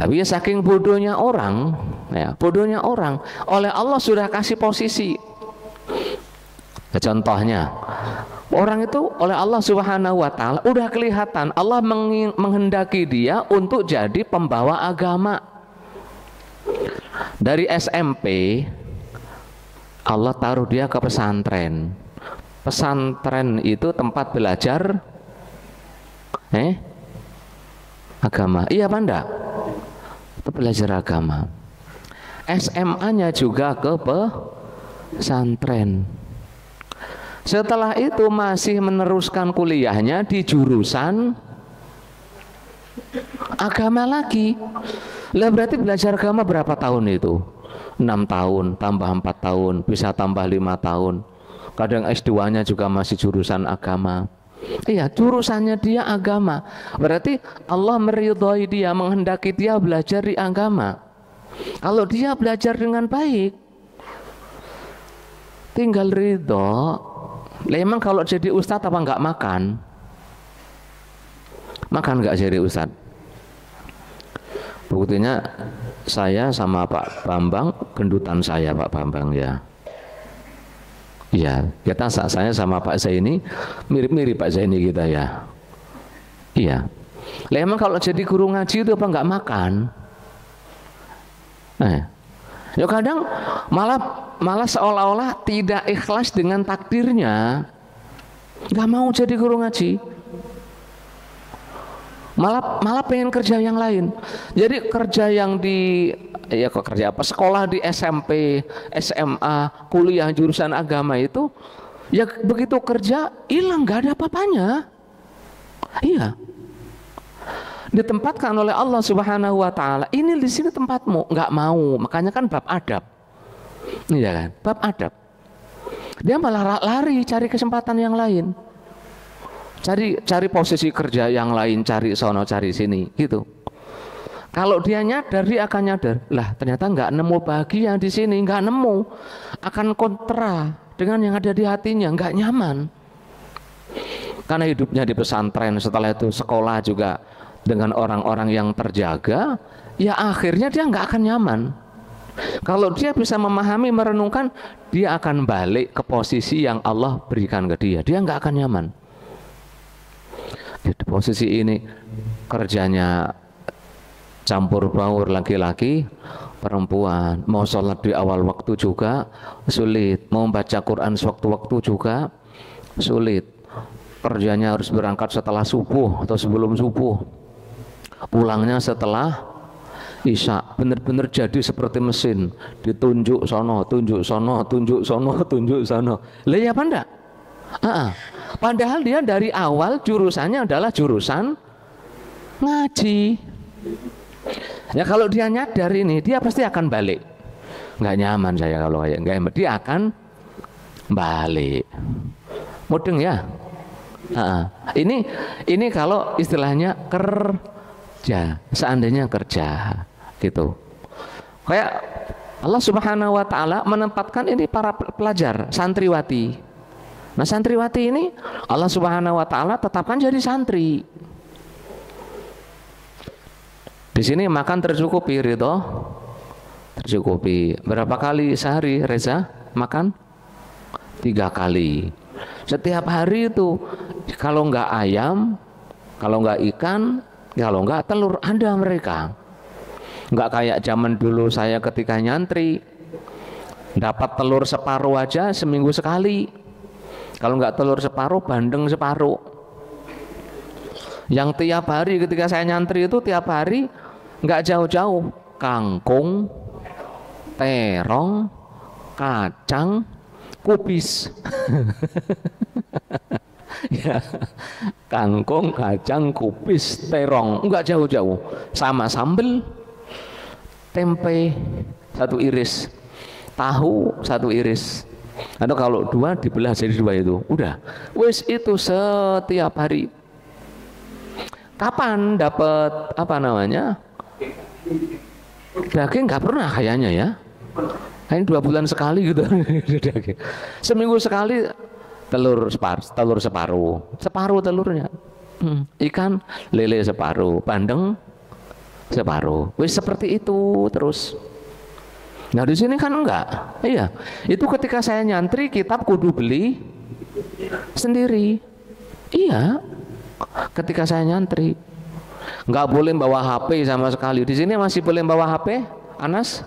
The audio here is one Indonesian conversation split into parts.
Tapi ya saking bodohnya orang, ya bodohnya orang, oleh Allah sudah kasih posisi. Ya, contohnya, orang itu oleh Allah Subhanahu wa Ta'ala udah kelihatan Allah menghendaki dia untuk jadi pembawa agama. Dari SMP Allah taruh dia ke pesantren. Pesantren itu tempat belajar agama. Iya apa enggak? Itu belajar agama. SMA-nya juga ke pesantren. Setelah itu masih meneruskan kuliahnya di jurusan agama lagi. Lah berarti belajar agama berapa tahun itu? 6 tahun, tambah 4 tahun, bisa tambah 5 tahun. Kadang S2-nya juga masih jurusan agama. Iya, jurusannya dia agama. Berarti Allah meridhoi dia, menghendaki dia belajar di agama. Kalau dia belajar dengan baik, tinggal ridho. Emang kalau jadi ustadz apa enggak makan? Makan enggak jadi ustadz? Buktinya saya sama Pak Bambang, gendutan saya Pak Bambang ya. Iya, kita saya sama Pak Zaini mirip-mirip Pak Zaini kita ya. Iya. Emang kalau jadi guru ngaji itu apa enggak makan? Ya kadang malah seolah-olah tidak ikhlas dengan takdirnya, nggak mau jadi guru ngaji, malah pengen kerja yang lain. Jadi kerja yang kerja apa? Sekolah di SMP, SMA, kuliah jurusan agama itu, ya begitu kerja hilang, nggak ada apa-apanya. Iya. Ditempatkan oleh Allah Subhanahu wa Ta'ala, ini di sini tempatmu, nggak mau. Makanya kan bab adab, iya kan, bab adab. Dia malah lari cari kesempatan yang lain, cari posisi kerja yang lain, cari sono cari sini gitu. Kalau dia nyadar, dia akan nyadar, lah ternyata nggak nemu bahagia di sini, nggak nemu, akan kontra dengan yang ada di hatinya, nggak nyaman. Karena hidupnya di pesantren, setelah itu sekolah juga dengan orang-orang yang terjaga, ya akhirnya dia nggak akan nyaman. Kalau dia bisa memahami, merenungkan, dia akan balik ke posisi yang Allah berikan ke dia. Dia nggak akan nyaman. Di posisi ini kerjanya campur baur, laki-laki, perempuan. Mau sholat di awal waktu juga sulit. Mau baca Quran sewaktu-waktu juga sulit. Kerjanya harus berangkat setelah subuh atau sebelum subuh, pulangnya setelah isya. Benar-benar jadi seperti mesin, ditunjuk sono, tunjuk sono, tunjuk sono, tunjuk sono. Lah ya apa enggak? Padahal dia dari awal jurusannya adalah jurusan ngaji. Ya kalau dia nyadar ini, dia pasti akan balik. Nggak nyaman saya kalau kayak nggak, dia akan balik. Mudeng ya. Ini kalau istilahnya kerja, seandainya kerja gitu. Kayak Allah Subhanahu wa Ta'ala menempatkan ini para pelajar, santriwati. Nah santriwati ini Allah Subhanahu wa Ta'ala tetapkan jadi santri. Di sini makan tercukupi, Ridho? Tercukupi. Berapa kali sehari Reza makan? 3 kali. Setiap hari itu, kalau nggak ayam, kalau nggak ikan, kalau nggak telur, ada mereka. Nggak kayak zaman dulu saya ketika nyantri, dapat telur separuh aja seminggu sekali. Kalau nggak telur separuh, bandeng separuh. Yang tiap hari ketika saya nyantri itu tiap hari nggak jauh-jauh, kangkung, terong, kacang, kubis. Ya, kangkung, kacang, kubis, terong, enggak jauh-jauh, sama sambel, tempe 1 iris, tahu 1 iris. Atau kalau 2 dibelah jadi 2 itu, udah, wes itu setiap hari. Kapan dapat apa namanya? Daging nggak pernah kayaknya ya. Ini 2 bulan sekali gitu. Seminggu sekali telur separuh telurnya. Ikan lele separuh, bandeng separuh. Wis seperti itu terus. Nah di sini kan enggak. Iya, itu ketika saya nyantri kitab kudu beli sendiri. Iya, ketika saya nyantri nggak boleh bawa HP sama sekali. Di sini masih boleh bawa HP, Anas?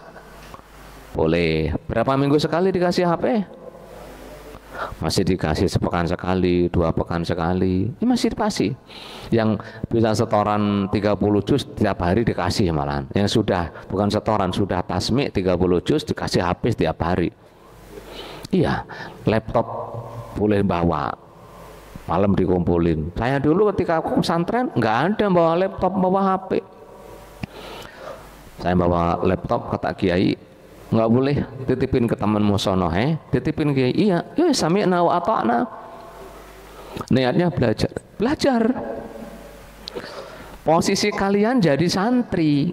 Boleh. Berapa minggu sekali dikasih HP? Masih dikasih sepekan sekali, 2 pekan sekali. Ini masih dikasih. Yang bisa setoran 30 juz tiap hari dikasih malahan. Yang sudah bukan setoran, sudah tasmik 30 juz dikasih HP setiap hari. Iya, laptop boleh bawa. Malam dikumpulin. Saya dulu ketika aku pesantren nggak ada bawa laptop, bawa HP. Saya bawa laptop kata Kiai, nggak boleh, titipin ke teman musono, titipin Kiai. Iya, ya sami'na wa ata'na. Niatnya belajar. Posisi kalian jadi santri.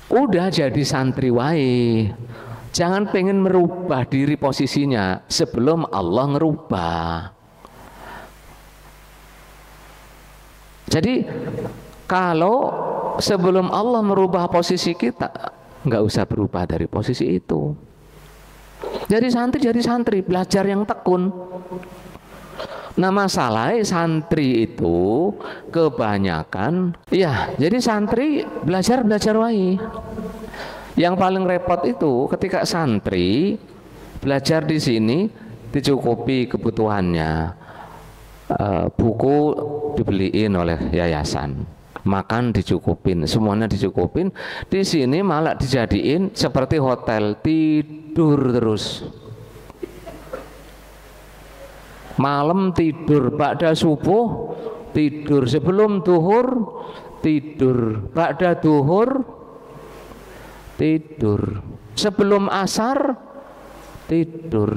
Udah jadi santri wae. Jangan pengen merubah diri posisinya sebelum Allah ngerubah. Jadi kalau sebelum Allah merubah posisi kita, nggak usah berubah dari posisi itu. Jadi santri, belajar yang tekun. Nah masalahnya santri itu kebanyakan, ya jadi santri belajar wae. Yang paling repot itu ketika santri belajar di sini dicukupi kebutuhannya, buku dibeliin oleh yayasan, makan dicukupin, semuanya dicukupin. Di sini malah dijadiin seperti hotel, tidur terus. Malam tidur, ba'da subuh tidur, sebelum duhur tidur, ba'da duhur tidur, sebelum asar tidur.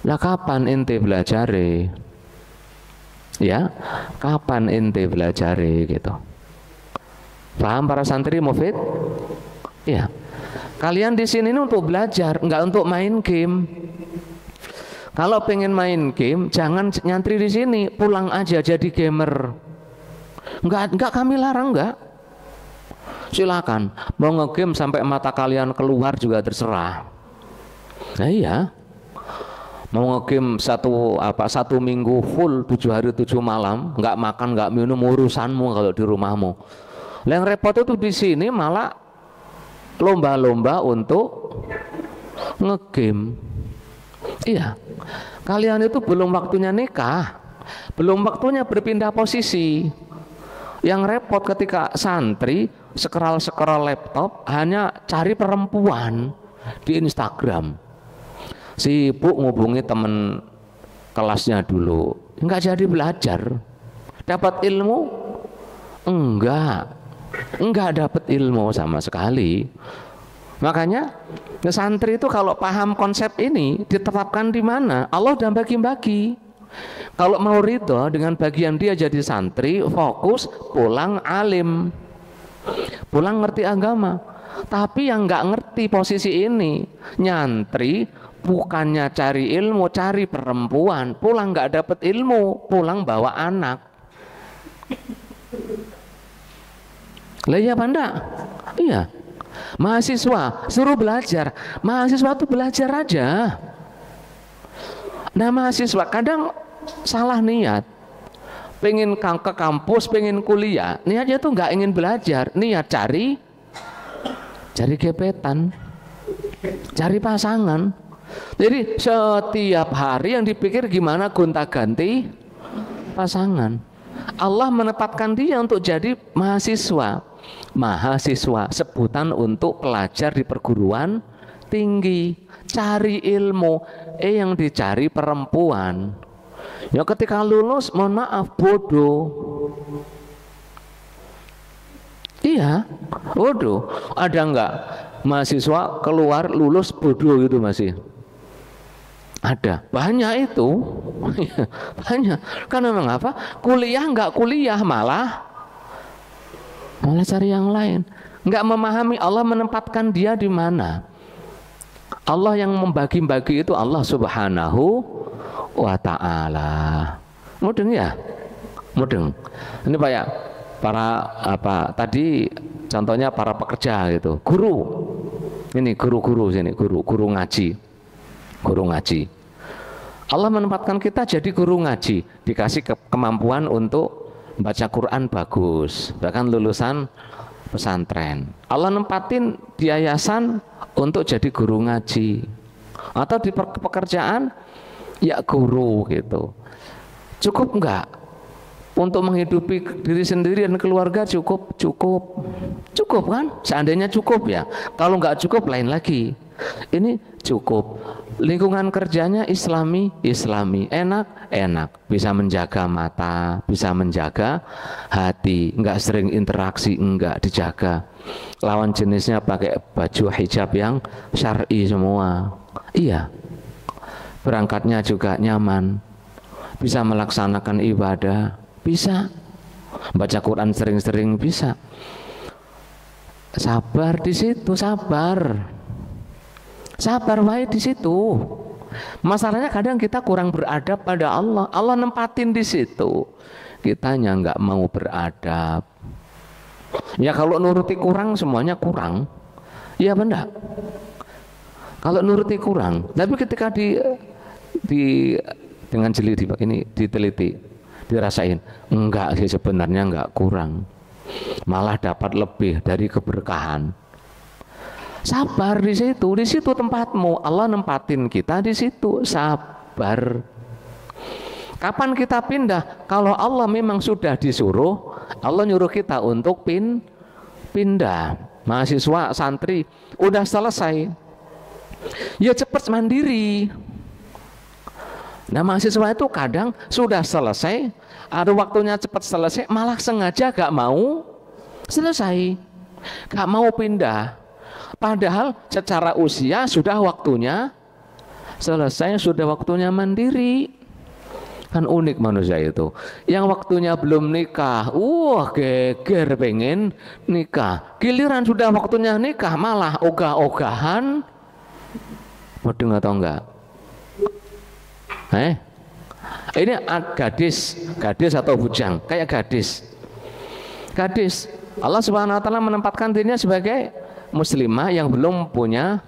Lah kapan ente belajare? Ya, kapan ente belajare gitu. Paham para santri Mufid? Ya. Kalian di sini untuk belajar, enggak untuk main game. Kalau pengen main game, jangan nyantri di sini, pulang aja jadi gamer. Enggak kami larang, enggak. Silakan, mau ngegame sampai mata kalian keluar juga terserah. Nah iya, mau ngegame satu minggu full 7 hari 7 malam, nggak makan nggak minum, urusanmu kalau di rumahmu. Yang repot itu di sini malah lomba-lomba untuk ngegame. Iya, kalian itu belum waktunya nikah, belum waktunya berpindah posisi. Yang repot ketika santri scroll laptop hanya cari perempuan di Instagram, sibuk ngubungi temen kelasnya dulu, nggak jadi belajar. Dapat ilmu? Enggak dapat ilmu sama sekali. Makanya santri itu kalau paham konsep ini diterapkan di mana? Allah udah bagi-bagi. Kalau mau ridho dengan bagian dia jadi santri, fokus pulang alim, pulang ngerti agama. Tapi yang nggak ngerti posisi ini, nyantri bukannya cari ilmu, cari perempuan, pulang nggak dapet ilmu, pulang bawa anak. Lah iya apa enggak? Iya. Mahasiswa suruh belajar, mahasiswa tuh belajar aja. Nah mahasiswa kadang salah niat, pengen ke kampus, pengen kuliah, niatnya tuh nggak ingin belajar, niat cari gebetan, cari pasangan. Jadi setiap hari yang dipikir gimana gonta-ganti pasangan. Allah menempatkan dia untuk jadi mahasiswa sebutan untuk pelajar di perguruan tinggi, cari ilmu, yang dicari perempuan. Ya ketika lulus, mohon maaf, bodoh. Iya, bodoh. Ada enggak mahasiswa keluar lulus bodoh gitu masih? Ada, banyak itu. Banyak. Karena memang apa? Kuliah enggak kuliah, malah cari yang lain. Enggak memahami Allah menempatkan dia di mana. Allah yang membagi-bagi itu Allah Subhanahu wa ta'ala. Mudeng ya? Mudeng. Ini tadi contohnya para pekerja gitu, guru. Ini guru-guru sini, guru ngaji. Allah menempatkan kita jadi guru ngaji, dikasih kemampuan untuk baca Quran bagus, bahkan lulusan pesantren. Allah nempatin di yayasan untuk jadi guru ngaji, atau di pekerjaan ya guru gitu. Cukup enggak untuk menghidupi diri sendiri dan keluarga? Cukup kan? Seandainya cukup ya. Kalau enggak cukup lain lagi. Ini cukup. Lingkungan kerjanya islami, enak, bisa menjaga mata, bisa menjaga hati, enggak sering interaksi, enggak dijaga. Lawan jenisnya pakai baju hijab yang syar'i semua. Iya. Berangkatnya juga nyaman, bisa melaksanakan ibadah, bisa baca Quran sering-sering, bisa. Sabar di situ, sabar baik di situ. Masalahnya kadang kita kurang beradab pada Allah. Allah nempatin di situ, kitanya nggak mau beradab. Ya kalau nuruti kurang, semuanya kurang. Iya benar. Kalau nuruti kurang, tapi ketika dengan jeli ini diteliti, dirasain, enggak sih sebenarnya enggak kurang, malah dapat lebih dari keberkahan. Sabar di situ tempatmu. Allah nempatin kita di situ, sabar. Kapan kita pindah? Kalau Allah memang sudah disuruh, Allah nyuruh kita untuk pindah. Mahasiswa, santri, udah selesai, ya cepat mandiri. Nah mahasiswa itu kadang sudah selesai, ada waktunya cepat selesai, malah sengaja gak mau selesai, gak mau pindah. Padahal secara usia sudah waktunya selesai, sudah waktunya mandiri. Kan unik manusia itu. Yang waktunya belum nikah, geger pengen nikah. Giliran sudah waktunya nikah malah ogah-ogahan. Waduh, atau enggak? Ini gadis atau bujang, kayak gadis. Allah Subhanahu wa taala menempatkan dirinya sebagai muslimah yang belum punya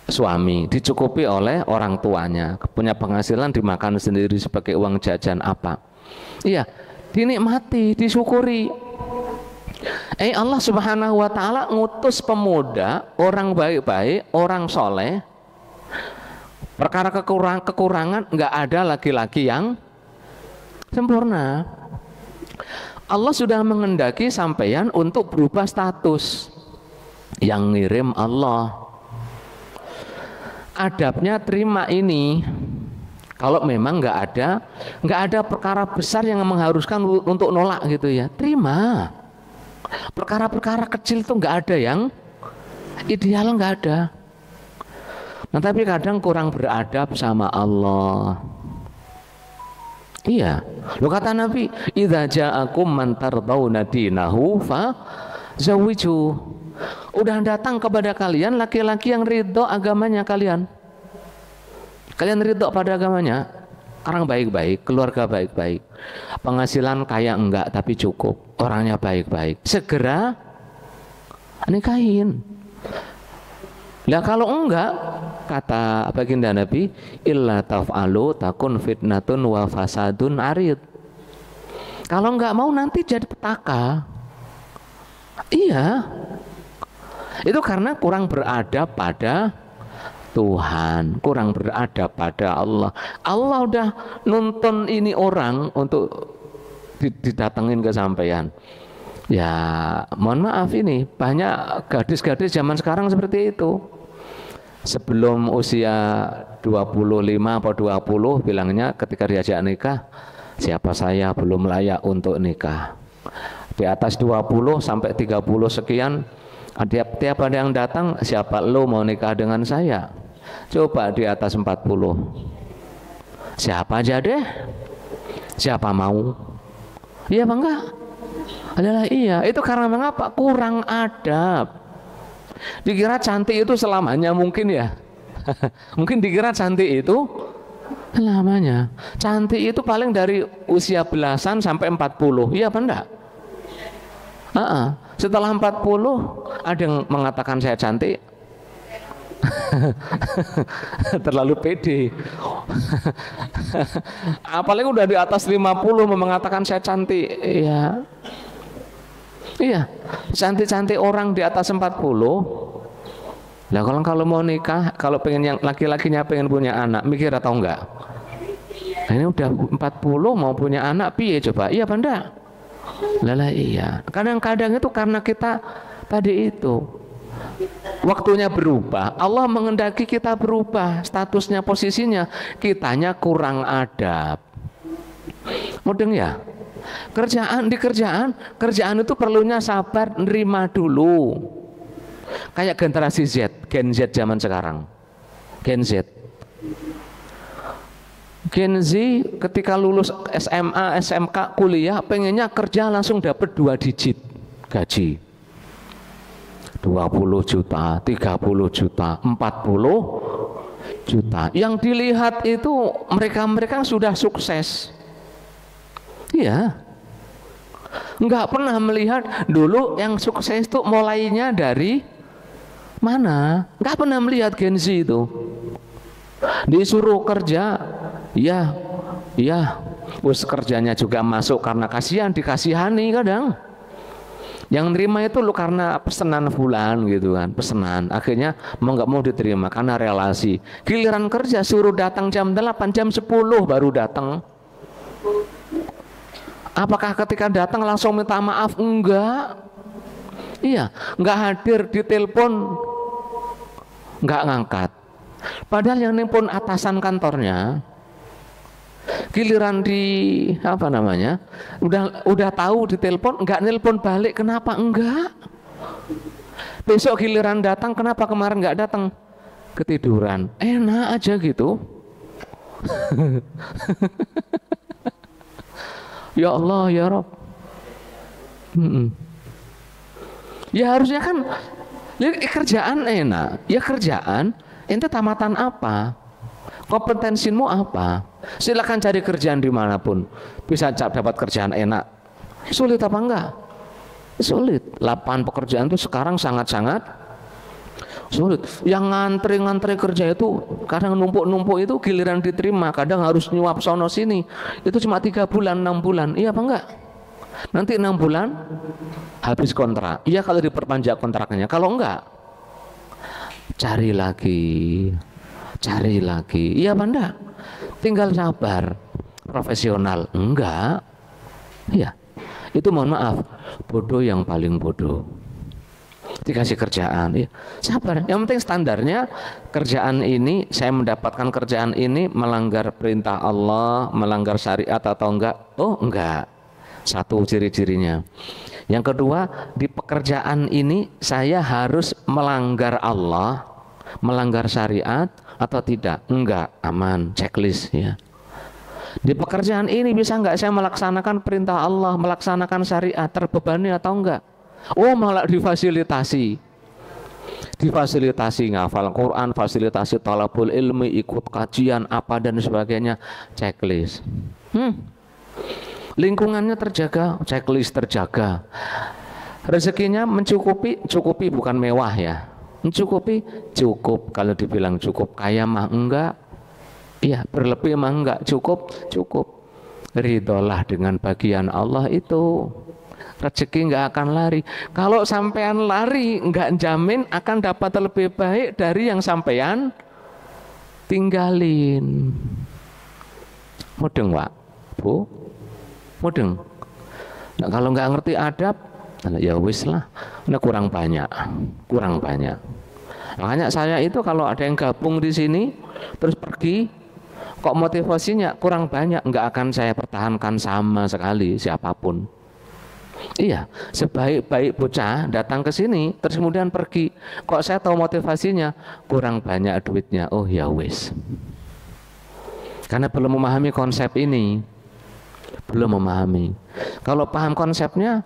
suami, dicukupi oleh orang tuanya, punya penghasilan, dimakan sendiri sebagai uang jajan apa. Iya, dinikmati, disyukuri. Allah Subhanahu wa taala ngutus pemuda, orang baik-baik, orang soleh. Perkara kekurangan nggak ada laki-laki yang sempurna. Allah sudah mengendaki sampeyan untuk berubah status. Yang ngirim Allah. Adabnya terima ini. Kalau memang nggak ada perkara besar yang mengharuskan untuk nolak gitu ya, terima. Perkara-perkara kecil itu nggak ada yang ideal, nggak ada. Nah tapi kadang kurang beradab sama Allah. Iya, lo kata Nabi, idza ja'akum man tardawna dinahu fa zawiju. Udah datang kepada kalian laki-laki yang ridho agamanya kalian. Kalian ridho pada agamanya, orang baik-baik, keluarga baik-baik, penghasilan kaya enggak tapi cukup, orangnya baik-baik, segera nikahin. Lah kalau enggak, kata baginda Nabi, illa taf'alu takun fitnatun wa fasadun arid. Kalau enggak mau nanti jadi petaka. Iya. Itu karena kurang beradab pada Tuhan, kurang beradab pada Allah. Allah udah nuntun ini orang untuk didatengin ke sampean. Ya, mohon maaf ini banyak gadis-gadis zaman sekarang seperti itu. Sebelum usia 25 atau 20 bilangnya ketika diajak nikah, siapa saya belum layak untuk nikah. Di atas 20 sampai 30 sekian, tiap ada yang datang, siapa lo mau nikah dengan saya? Coba di atas 40, siapa aja deh, siapa mau? Iya apa enggak? Adalah iya. Itu karena mengapa? Kurang adab. Dikira cantik itu selamanya mungkin ya. Mungkin dikira cantik itu selamanya. Cantik itu paling dari usia belasan sampai 40. Iya apa enggak? Setelah 40 ada yang mengatakan saya cantik. Terlalu pede. Apalagi udah di atas 50 mengatakan saya cantik. Iya. Iya, cantik-cantik orang di atas 40. Nah kalau mau nikah, kalau pengen yang laki-lakinya pengen punya anak, mikir atau enggak? Nah, ini udah 40 mau punya anak, piye coba? Iya apa enggak? Lah iya. Kadang-kadang itu karena kita tadi itu waktunya berubah, Allah mengendaki kita berubah, statusnya, posisinya, kitanya kurang adab. Mudeng ya? Kerjaan itu perlunya sabar, nerima dulu. Kayak generasi Z, Gen Z zaman sekarang. Gen Z ketika lulus SMA, SMK, kuliah, pengennya kerja langsung dapat 2 digit gaji. 20 juta, 30 juta, 40 juta. Yang dilihat itu mereka sudah sukses. Iya, nggak pernah melihat dulu yang sukses itu mulainya dari mana. Nggak pernah melihat Gen Z itu. Disuruh kerja, ya, bos kerjanya juga masuk karena kasihan, dikasihani kadang. Yang nerima itu lu karena pesanan fulan gitu kan, pesanan. Akhirnya mau nggak mau diterima karena relasi. Giliran kerja suruh datang jam 8, jam 10 baru datang. Apakah ketika datang langsung minta maaf? Enggak. Iya, enggak hadir, ditelepon enggak ngangkat. Padahal yang nelpon atasan kantornya, giliran di apa namanya? Udah tahu ditelepon, enggak nelpon balik. Kenapa enggak? Besok giliran datang, kenapa kemarin enggak datang? Ketiduran. Enak aja gitu. Ya Allah, ya Rob. Ya harusnya kan ya, kerjaan enak. Ya kerjaan, ente tamatan apa? Kompetensimu apa? Silakan cari kerjaan dimanapun. Bisa dapat kerjaan enak. Sulit apa enggak? Sulit. Lapangan pekerjaan itu sekarang sangat-sangat sulit. Yang ngantri kerja itu kadang numpuk itu giliran diterima, kadang harus nyuap sono sini. Itu cuma 3 bulan, 6 bulan. Iya apa enggak? Nanti 6 bulan habis kontrak. Iya kalau diperpanjang kontraknya. Kalau enggak, cari lagi. Iya apa enggak? Tinggal sabar. Profesional enggak? Iya. Itu mohon maaf, bodoh yang paling bodoh. Dikasih kerjaan, ya sabar. Yang penting standarnya kerjaan ini, saya mendapatkan kerjaan ini melanggar perintah Allah, melanggar syariat atau enggak? Oh enggak. Satu ciri-cirinya. Yang kedua, di pekerjaan ini saya harus melanggar Allah, melanggar syariat atau tidak? Enggak, aman, checklist ya. Di pekerjaan ini bisa enggak saya melaksanakan perintah Allah, melaksanakan syariat, terbebani atau enggak? Oh malah difasilitasi ngafal Quran, fasilitasi talabul ilmi, ikut kajian apa dan sebagainya, checklist. Lingkungannya terjaga, checklist terjaga. Rezekinya cukupi bukan mewah ya, cukup. Kalau dibilang cukup, kaya mah enggak, iya berlebih mah enggak, cukup. Ridholah dengan bagian Allah itu. Rezeki nggak akan lari. Kalau sampean lari, nggak jamin akan dapat lebih baik dari yang sampean tinggalin. Mudeng Pak, Bu, mudeng. Nah, kalau nggak ngerti adab, ya wis lah. Nah, kurang banyak. Makanya saya itu kalau ada yang gabung di sini terus pergi, kok motivasinya kurang banyak, nggak akan saya pertahankan sama sekali siapapun. Iya, sebaik-baik bocah datang ke sini terus kemudian pergi. Kok saya tahu motivasinya kurang banyak duitnya. Oh ya wis. Karena belum memahami konsep ini. Belum memahami. Kalau paham konsepnya,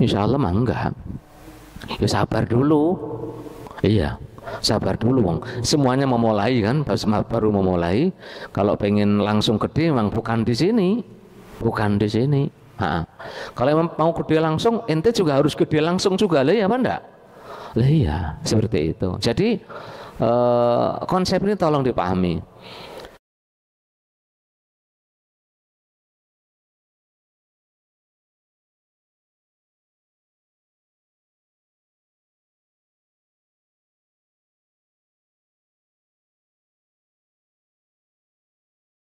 insya Allah mah enggak. Ya sabar dulu. Iya, sabar dulu Wong. Semuanya memulai kan, baru memulai. Kalau pengen langsung gede memang bukan di sini. Ha. Kalau mau gede langsung, ente juga harus gede langsung juga, lah ya apa enggak? Lah iya, seperti itu. Jadi konsep ini tolong dipahami.